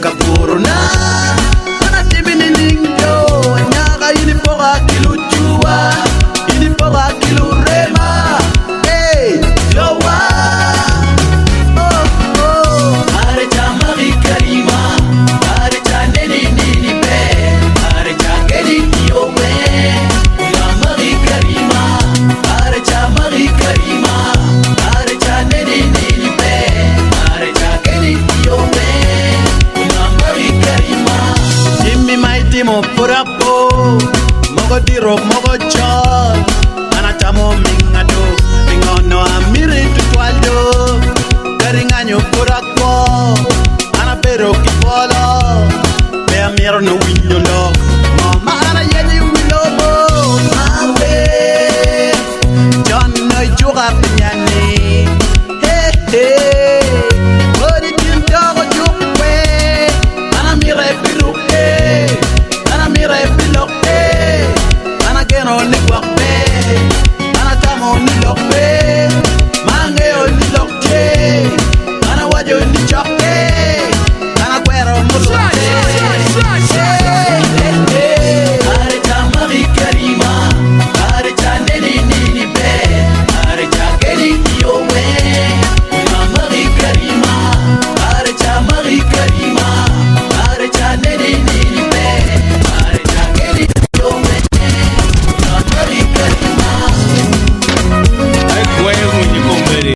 kapuruna Mana tibini ningyo Nyaga inipoga kilujua Inipoga kilurema Hey, Lowa Arecha Marie Karima Arecha neni nini be Arecha geni kiyowe Ula Marie Karima Arecha Marie Karima Arecha neni nini be Arecha geni kiyowe Ula Marie Karima Jimmy mighty mo purapo Mogo diro mogo chol Anachamo mingado Mingono amiri tutwaldo Garinganyo purapo Anapero kipolo Bea miro no winyolo